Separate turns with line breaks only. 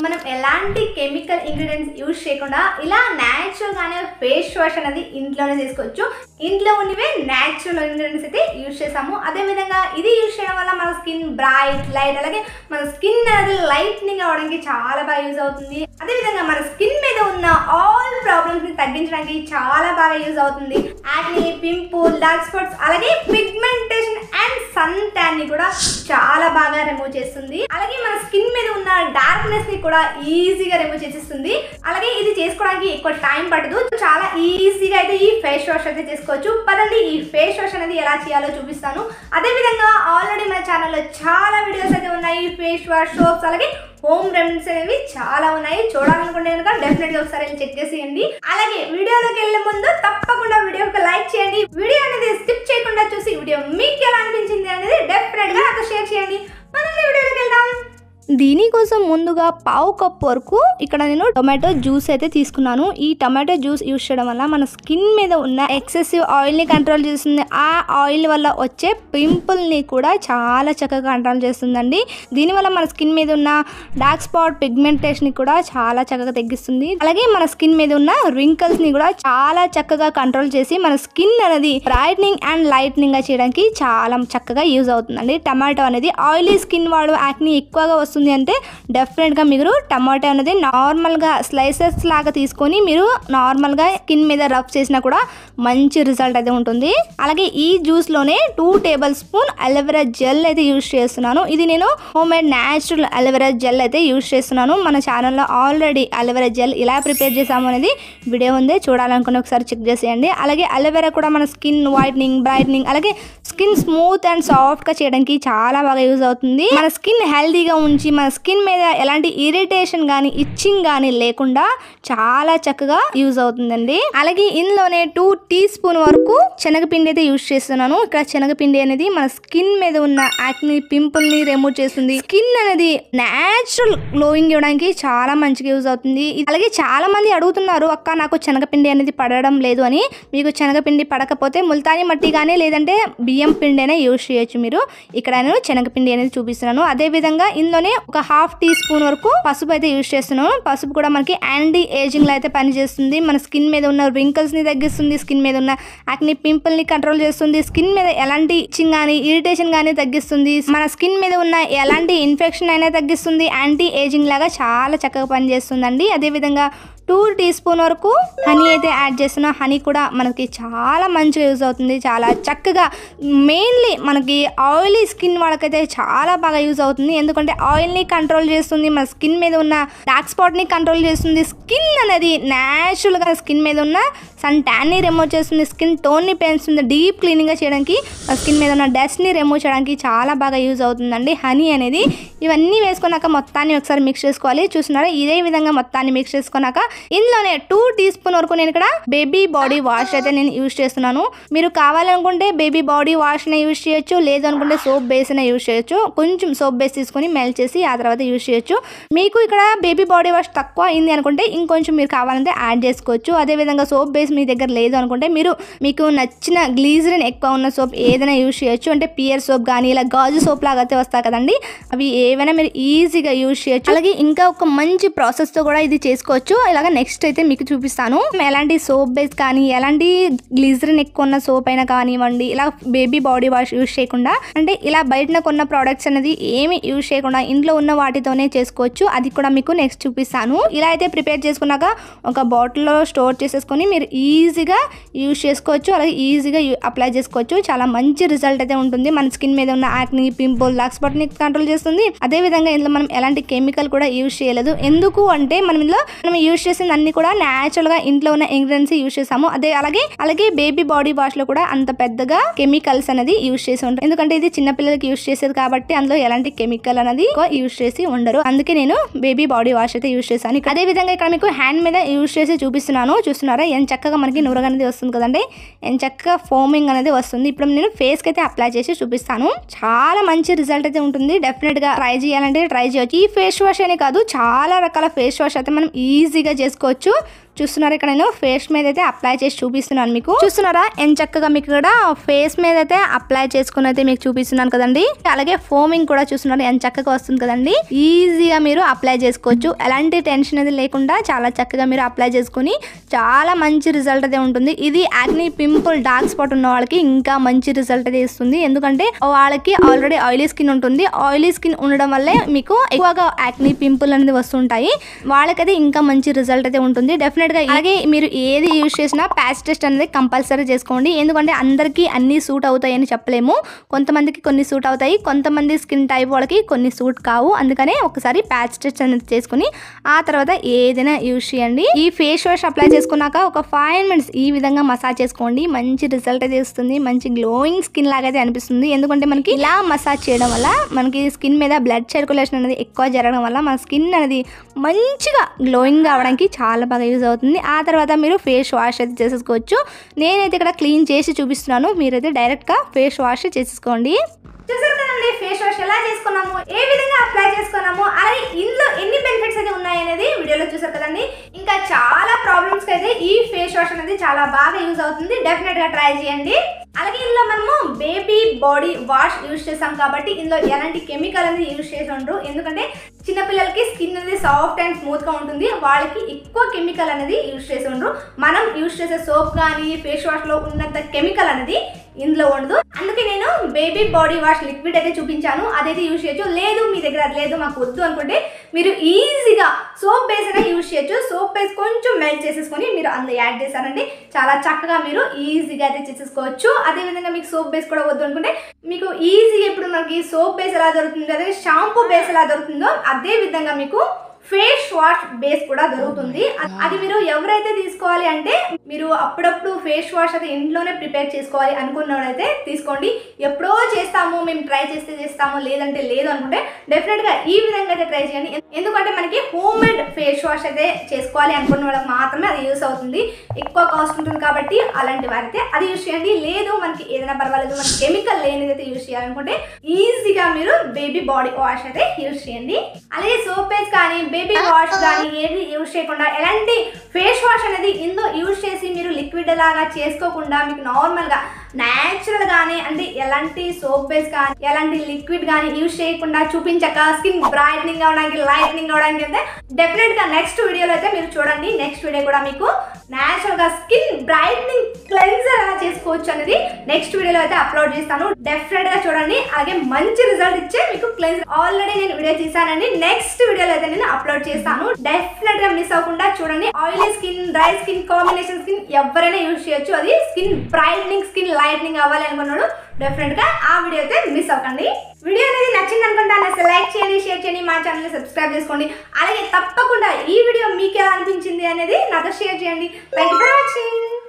మనం ఎలాంటి chemical ingredients use చేయకుండా ఇలా న్యాచురల్ గానే ఫేస్ వాష్ అనేది ఇంట్లోనే చేసుకోవచ్చు. ఇంట్లో ఉన్నవే న్యాచురల్ ఇంగ్రీడియంట్స్ అయితే యూజ్ చేసాము. అదే విధంగా ఇది యూజ్ చేయడం వల్ల మన స్కిన్ బ్రైట్ లైట్, అలాగే మన స్కిన్ అనేది లైట్నింగ్ అవడానికి చాలా బాగా యూజ్ అవుతుంది. అదే విధంగా మన స్కిన్ మీద ఉన్న ఆల్ ప్రాబ్లమ్స్ ని తగ్గించడానికి చాలా బాగా యూజ్ అవుతుంది. యాక్ని, పింపుల్, డార్క్ స్పాట్స్, అలాగే పిగ్మెంటేషన్ అండ్ సన్ ట్యాన్ ని కూడా చాలా బాగా రిమూవ్ చేస్తుంది. అలాగే మన స్కిన్ మీద ఉన్న డార్క్నెస్ ని కూడా ఈజీగా రిమూవ్ చేసేస్తుంది. అలాగే ఇది చేసుకోవడానికి ఎక్కువ టైం పడదు, చాలా ఈజీగా అయితే ఈ ఫేస్ వాష్ అయితే చేసుకోవచ్చు. పదండి ఈ ఫేస్ వాష్ అనేది ఎలా చేయాలో చూపిస్తాను. అదే విధంగా ఆల్రెడీ మన ఛానల్లో చాలా వీడియోస్ అయితే ఉన్నాయి. ఫేస్ వాష్, సోప్స్, అలాగే హోమ్ రెమెడీస్ అనేవి చాలా ఉన్నాయి. చూడాలనుకుంటే కనుక డెఫినెట్ గా ఒకసారి చెక్ చేసేయండి. అలాగే వీడియోలోకి వెళ్లే ముందు తప్పకుండా వీడియోకి లైక్ చేయండి. వీడియో అనేది స్కిప్ చేయకుండా చూసి వీడియో మీకు ఎలా అనిపించింది అనేది డెఫినెట్ గా నాకు షేర్ చేయండి. మనం వీడియోలోకి వెళ్దాం. దీనికోసం ముందుగా పావు కప్ వరకు ఇక్కడ నేను టొమాటో జ్యూస్ అయితే తీసుకున్నాను. ఈ టొమాటో జ్యూస్ యూజ్ చేయడం వల్ల మన స్కిన్ మీద ఉన్న ఎక్సెసివ్ ఆయిల్ ని కంట్రోల్ చేస్తుంది. ఆ ఆయిల్ వల్ల వచ్చే పింపుల్ ని కూడా చాలా చక్కగా కంట్రోల్ చేస్తుందండి. దీనివల్ల మన స్కిన్ మీద ఉన్న డార్క్ స్పాట్, పిగ్మెంటేషన్ ని కూడా చాలా చక్కగా తగ్గిస్తుంది. అలాగే మన స్కిన్ మీద ఉన్న రింకల్స్ ని కూడా చాలా చక్కగా కంట్రోల్ చేసి మన స్కిన్ అనేది బ్రైట్నింగ్ అండ్ లైట్నింగ్ గా చేయడానికి చాలా చక్కగా యూజ్ అవుతుందండి. టమాటో అనేది ఆయిలీ స్కిన్ వాడు యాక్ని ఎక్కువగా అంటే డెఫినెట్ గా మీరు టమాటో అనేది నార్మల్ గా స్లైసెస్ లాగా తీసుకొని మీరు నార్మల్ గా స్కిన్ మీద రబ్ చేసినా కూడా మంచి రిజల్ట్ అయితే ఉంటుంది. అలాగే ఈ జ్యూస్ లోనే 2 టేబుల్ స్పూన్ అలోవెరా జెల్ అయితే యూజ్ చేస్తున్నాను. ఇది నేను home made natural aloe vera gel అయితే యూజ్ చేస్తున్నాను. మన ఛానల్లో ఆల్రెడీ అలోవెరా జెల్ ఇలా ప్రిపేర్ చేసాము అనేది వీడియో ఉంది, చూడాలనుకుని ఒకసారి చెక్ చేసేయండి. అలాగే అలోవెరా కూడా మన స్కిన్ వైట్నింగ్, బ్రైట్నింగ్, అలాగే స్కిన్ స్మూత్ అండ్ సాఫ్ట్ గా చేయడానికి చాలా బాగా యూజ్ అవుతుంది. మన స్కిన్ హెల్దీగా ఉంచి మన స్కిన్ మీద ఎలాంటి ఇరిటేషన్ గానీ, ఇచ్చింగ్ గానీ లేకుండా చాలా చక్కగా యూజ్ అవుతుందండి. అలాగే ఇందులోనే 2 టీ స్పూన్ వరకు శనగపిండి అయితే యూజ్ చేస్తున్నాను. ఇక్కడ శనగపిండి అనేది మన స్కిన్ మీద ఉన్న యాక్ని, పింపుల్ ని రిమూవ్ చేస్తుంది. స్కిన్ అనేది న్యాచురల్ గ్లోయింగ్ ఇవ్వడానికి చాలా మంచిగా యూజ్ అవుతుంది. అలాగే చాలా మంది అడుగుతున్నారు, అక్క నాకు శనగపిండి అనేది పడడం లేదు అని. మీకు శనగపిండి పడకపోతే ముల్తానీ మట్టి కానీ లేదంటే బియ్యం పిండి అయినా యూజ్ చేయొచ్చు. మీరు ఇక్కడ నేను శనగపిండి అనేది చూపిస్తున్నాను. అదే విధంగా ఇందులోనే ఒక 1/2 టీ స్పూన్ వరకు పసుపు అయితే యూజ్ చేస్తున్నాను. పసుపు కూడా మనకి యాంటీ ఏజింగ్ లో అయితే పనిచేస్తుంది. మన స్కిన్ మీద ఉన్న రింకల్స్ ని తగ్గిస్తుంది. స్కిన్ మీద ఉన్న యాక్ని, పింపుల్ ని కంట్రోల్ చేస్తుంది. స్కిన్ మీద ఎలాంటి ఇచ్చింగ్ గానీ, ఇరిటేషన్ గానీ తగ్గిస్తుంది. మన స్కిన్ మీద ఉన్న ఎలాంటి ఇన్ఫెక్షన్ అయినా తగ్గిస్తుంది. యాంటీ ఏజింగ్ లాగా చాలా చక్కగా పనిచేస్తుందండి. అదే విధంగా 2 టీ స్పూన్ వరకు హనీ అయితే యాడ్ చేస్తున్నా. హనీ కూడా మనకి చాలా మంచిగా యూజ్ అవుతుంది. చాలా చక్కగా మెయిన్లీ మనకి ఆయిలీ స్కిన్ వాళ్ళకైతే చాలా బాగా యూజ్ అవుతుంది. ఎందుకంటే ఆయిల్ని కంట్రోల్ చేస్తుంది. మన స్కిన్ మీద ఉన్న డార్క్ స్పాట్ని కంట్రోల్ చేస్తుంది. స్కిన్ అనేది న్యాచురల్గా స్కిన్ మీద ఉన్న సన్ ట్యాన్ని రిమూవ్ చేస్తుంది. స్కిన్ టోన్ని పెంచుతుంది. డీప్ క్లీనింగ్గా చేయడానికి, స్కిన్ మీద ఉన్న డస్ట్ని రిమూవ్ చేయడానికి చాలా బాగా యూజ్ అవుతుందండి హనీ అనేది. ఇవన్నీ వేసుకున్నాక మొత్తాన్ని ఒకసారి మిక్స్ చేసుకోవాలి. చూస్తున్నారా, ఇదే విధంగా మొత్తాన్ని మిక్స్ చేసుకున్నాక ఇందులోనే 2 టీ స్పూన్ వరకు నేను ఇక్కడ బేబీ బాడీ వాష్ అయితే నేను యూజ్ చేస్తున్నాను. మీరు కావాలనుకుంటే బేబీ బాడీ వాష్ నే యూజ్ చేయొచ్చు, లేదు అనుకుంటే సోప్ బేస్ నే యూజ్ చేయొచ్చు. కొంచెం సోప్ బేస్ తీసుకొని మెల్ట్ చేసి ఆ తర్వాత యూజ్ చేయొచ్చు. మీకు ఇక్కడ బేబీ బాడీ వాష్ తక్కువ అయింది అనుకుంటే ఇంకొంచెం మీరు కావాలంటే యాడ్ చేసుకోవచ్చు. అదే విధంగా సోప్ బేస్ మీ దగ్గర లేదు అనుకుంటే మీకు నచ్చిన గ్లీజరిన్ ఎక్కువ ఉన్న సోప్ ఏదైనా యూజ్ చేయొచ్చు. అంటే పియర్ సోప్ కానీ ఇలా గాజు సోప్ లాగా అయితే వస్తాయి కదండి, అవి ఏవైనా మీరు ఈజీగా యూజ్ చేయొచ్చు. అలాగే ఇంకా ఒక మంచి ప్రాసెస్ తో కూడా ఇది చేసుకోవచ్చు. ఇలాగ నెక్స్ట్ అయితే మీకు చూపిస్తాను. ఎలాంటి సోప్ బేస్ కానీ, ఎలాంటి గ్లిజరిన్ ఎక్కువ ఉన్న సోప్ అయినా కానివ్వండి, ఇలా బేబీ బాడీ వాష్ యూజ్ చేయకుండా, అంటే ఇలా బయట కొన్న ప్రోడక్ట్స్ అనేది ఏమి యూజ్ చేయకుండా ఇంట్లో ఉన్న వాటితోనే చేసుకోవచ్చు. అది కూడా మీకు నెక్స్ట్ చూపిస్తాను. ఇలా అయితే ప్రిపేర్ చేసుకున్నాక ఒక బాటిల్లో స్టోర్ చేసేసుకొని మీరు ఈజీగా యూజ్ చేసుకోవచ్చు. అలాగే ఈజీగా అప్లై చేసుకోవచ్చు. చాలా మంచి రిజల్ట్ అయితే ఉంటుంది. మన స్కిన్ మీద ఉన్న యాక్ని, పింపుల్, డార్క్ స్పాట్ ని కంట్రోల్ చేస్తుంది. అదే విధంగా ఇందులో మనం ఎలాంటి కెమికల్ కూడా యూజ్ చేయలేదు. ఎందుకు అంటే మనం యూజ్ చేసిన అన్ని కూడా న్యాచురల్ గా ఇంట్లో ఉన్న ఇంగ్రీడియంట్స్ యూజ్ చేసాము. అలాగే బేబీ బాడీ వాష్ లో కూడా అంత పెద్దగా కెమికల్స్ అనేది యూజ్ చేసి ఉంటారు. ఎందుకంటే ఇది చిన్న పిల్లలకి యూజ్ చేసేది కాబట్టి అందులో ఎలాంటి కెమికల్ అనేది యూజ్ చేసి ఉండరు. అందుకే నేను బేబీ బాడీ వాష్ అయితే యూజ్ చేశాను. అదే విధంగా ఇక్కడ మీకు హ్యాండ్ మీద యూజ్ చేసి చూపిస్తున్నాను. చూస్తున్నారా ఎంత చక్కగా మనకి నురగ అనేది వస్తుంది కదండి, ఎంత చక్కగా ఫోమింగ్ అనేది వస్తుంది. ఇప్పుడు నేను ఫేస్ కి అయితే అప్లై చేసి చూపిస్తాను. చాలా మంచి రిజల్ట్ అయితే ఉంటుంది. డెఫినెట్ గా ట్రై చేయాలంటే ట్రై చేయొచ్చు. ఈ ఫేస్ వాష్ అనే కాదు, చాలా రకాల ఫేస్ వాష్ అయితే మనం ఈజీగా చేసుకోవచ్చు. చూస్తున్నారా ఇక్కడ నేను ఫేస్ మీద అయితే అప్లై చేసి చూపిస్తున్నాను మీకు. చూస్తున్నారా ఎంత చక్కగా మీకు ఇక్కడ ఫేస్ మీద అయితే అప్లై చేసుకుని అయితే మీకు చూపిస్తున్నాను కదండి. అలాగే ఫోమింగ్ కూడా చూస్తున్నారా ఎంత చక్కగా వస్తుంది కదండి. ఈజీగా మీరు అప్లై చేసుకోవచ్చు, ఎలాంటి టెన్షన్ అనేది లేకుండా చాలా చక్కగా మీరు అప్లై చేసుకుని చాలా మంచి రిజల్ట్ అయితే ఉంటుంది. ఇది యాక్నీ పింపుల్ డార్క్ స్పాట్ ఉన్న వాళ్ళకి ఇంకా మంచి రిజల్ట్ అయితే ఇస్తుంది. ఎందుకంటే వాళ్ళకి ఆల్రెడీ ఆయిలీ స్కిన్ ఉంటుంది. ఆయిలీ స్కిన్ ఉండడం వల్లే మీకు ఎక్కువగా యాక్నీ పింపుల్ అనేది వస్తుంటాయి. వాళ్ళకైతే ఇంకా మంచి రిజల్ట్ అయితే ఉంటుంది డెఫినెట్ గా. అలాగే మీరు ఏది యూజ్ చేసినా ప్యాచ్ టెస్ట్ అనేది కంపల్సరీ చేసుకోండి. ఎందుకంటే అందరికీ అన్ని సూట్ అవుతాయి అని చెప్పలేము. కొంతమందికి కొన్ని సూట్ అవుతాయి, కొంతమంది స్కిన్ టైప్ వాళ్ళకి కొన్ని సూట్ కావు. అందుకనే ఒకసారి ప్యాచ్ టెస్ట్ అనేది చేసుకుని ఆ తర్వాత ఏదైనా యూజ్ చేయండి. ఈ ఫేస్ వాష్ అప్లై చేసుకున్నాక ఒక 5 minutes ఈ విధంగా మసాజ్ చేసుకోండి. మంచి రిజల్ట్ అయితే ఇస్తుంది. మంచి గ్లోయింగ్ స్కిన్ లాగా అయితే అనిపిస్తుంది. ఎందుకంటే మనకి ఇలా మసాజ్ చేయడం వల్ల మనకి స్కిన్ మీద బ్లడ్ సర్క్యులేషన్ అనేది ఎక్కువ జరగడం వల్ల మన స్కిన్ అనేది మంచిగా గ్లోయింగ్ అవడానికి చాలా బాగా యూజ్ అవుతుంది. ఆ తర్వాత మీరు ఫేస్ వాష్ అయితే చేసేసుకోవచ్చు. నేనైతే ఇక్కడ క్లీన్ చేసి చూపిస్తున్నాను, మీరైతే డైరెక్ట్గా ఫేస్ వాష్ చేసేసుకోండి. చూసారు కదండి ఫేస్ వాష్ ఎలా చేసుకున్నాము, ఏ విధంగా అప్లై చేసుకున్నాము, అలాగే ఇందులో ఎన్ని బెనిఫిట్స్ అయితే ఉన్నాయి అనేది వీడియోలో చూసారు కదండి. ఇంకా చాలా ప్రాబ్లమ్స్ అయితే ఈ ఫేస్ వాష్ అనేది చాలా బాగా యూజ్ అవుతుంది. డెఫినెట్ గా ట్రై చేయండి. అలాగే ఇందులో మనము బేబీ బాడీ వాష్ యూజ్ చేసాం కాబట్టి ఇందులో ఎలాంటి కెమికల్ అనేది యూజ్ చేసి ఉండరు. ఎందుకంటే చిన్నపిల్లలకి స్కిన్ అనేది సాఫ్ట్ అండ్ స్మూత్ గా ఉంటుంది, వాళ్ళకి ఎక్కువ కెమికల్ అనేది యూజ్ చేసి ఉండరు. మనం యూజ్ చేసే సోప్ కానీ ఫేస్ వాష్ లో ఉన్నంత కెమికల్ అనేది ఇందులో ఉండదు. అందుకే నేను బేబీ బాడీ వాష్ లిక్విడ్ అయితే చూపించాను, అదైతే యూజ్ చేయొచ్చు. లేదు మీ దగ్గర అది లేదు మాకు వద్దు అనుకుంటే మీరు ఈజీగా సోప్ బేస్ అయినా యూజ్ చేయొచ్చు. సోప్ బేస్ కొంచెం మెల్ట్ చేసేసుకొని మీరు అందులో యాడ్ చేశారంటే చాలా చక్కగా మీరు ఈజీగా అయితే చేసేసుకోవచ్చు. అదేవిధంగా మీకు సోప్ బేస్ కూడా వద్దు అనుకుంటే మీకు ఈజీగా ఇప్పుడు మనకి సోప్ బేస్ ఎలా దొరుకుతుందో అదే షాంపూ బేస్ ఎలా దొరుకుతుందో అదే విధంగా మీకు ఫేస్ వాష్ బేస్ కూడా దొరుకుతుంది. అది మీరు ఎవరైతే తీసుకోవాలి అంటే మీరు అప్పుడప్పుడు ఫేస్ వాష్ అయితే ఇంట్లోనే ప్రిపేర్ చేసుకోవాలి అనుకున్నవాడైతే తీసుకోండి. ఎప్పుడో చేస్తాము మేము ట్రై చేస్తే చేస్తాము లేదంటే లేదు అనుకుంటే డెఫినెట్ గా ఈ విధంగా అయితే ట్రై చేయండి. ఎందుకంటే మనకి హోమ్ మేడ్ ఫేస్ వాష్ అయితే చేసుకోవాలి అనుకున్న వాళ్ళకి మాత్రమే అది యూస్ అవుతుంది. ఎక్కువ కాస్ట్ ఉంటుంది కాబట్టి అలాంటి వారైతే అది యూస్ చేయండి. లేదు మనకి ఏదైనా పర్వాలేదు మనకి కెమికల్ లేనిది అయితే యూస్ చేయాలనుకుంటే ఈజీగా మీరు బేబీ బాడీ వాష్ అయితే యూస్ చేయండి. అలాగే సోప్ బేస్ కానీ బేబీ వాష్ కానీ ఏది యూజ్ చేయకుండా ఎలాంటి ఫేస్ వాష్ అనేది ఇందులో యూజ్ చేసి మీరు లిక్విడ్ లాగా చేసుకోకుండా మీకు నార్మల్గా న్యాచురల్ గానే అంటే ఎలాంటి సోప్ బేస్ కానీ ఎలాంటి లిక్విడ్ కానీ యూజ్ చేయకుండా చూపించక స్కిన్ బ్రైట్నింగ్ అవడానికి లైట్నింగ్ అవడానికి అయితే డెఫినెట్ గా నెక్స్ట్ వీడియోలో అయితే మీరు చూడండి. నెక్స్ట్ వీడియో కూడా మీకు న్యాచురల్ గా స్కిన్ బ్రైట్నింగ్ క్లెన్జర్ ఎలా చేసుకోవచ్చు అనేది నెక్స్ట్ వీడియోలో అయితే అప్లోడ్ చేస్తాను. డెఫినెట్ గా చూడండి. అలాగే మంచి రిజల్ట్ ఇచ్చే మీకు క్లెన్జర్ ఆల్రెడీ నేను వీడియో చేశానండి. నెక్స్ట్ వీడియోలో అయితే నేను అప్లోడ్ చేస్తాను. డెఫినెట్ గా మిస్ అవ్వకుండా చూడండి. Oily skin dry skin combination skin ఎవరైనా యూజ్ చేయొచ్చు. అది స్కిన్ బ్రైట్నింగ్ స్కిన్ లైట్నింగ్ అవ్వాలి అనుకున్నాడు డెఫినెట్ గా ఆ వీడియో అయితే మిస్ అవ్వకండి. వీడియో అనేది నచ్చింది అనుకుంటా లైక్ చేయండి, షేర్ చేయండి, మా ఛానల్ ని సబ్స్క్రైబ్ చేసుకోండి. అలాగే తప్పకుండా ఈ వీడియో మీకు ఎలా అనిపించింది అనేది నాతో షేర్ చేయండి. Thank you for watching.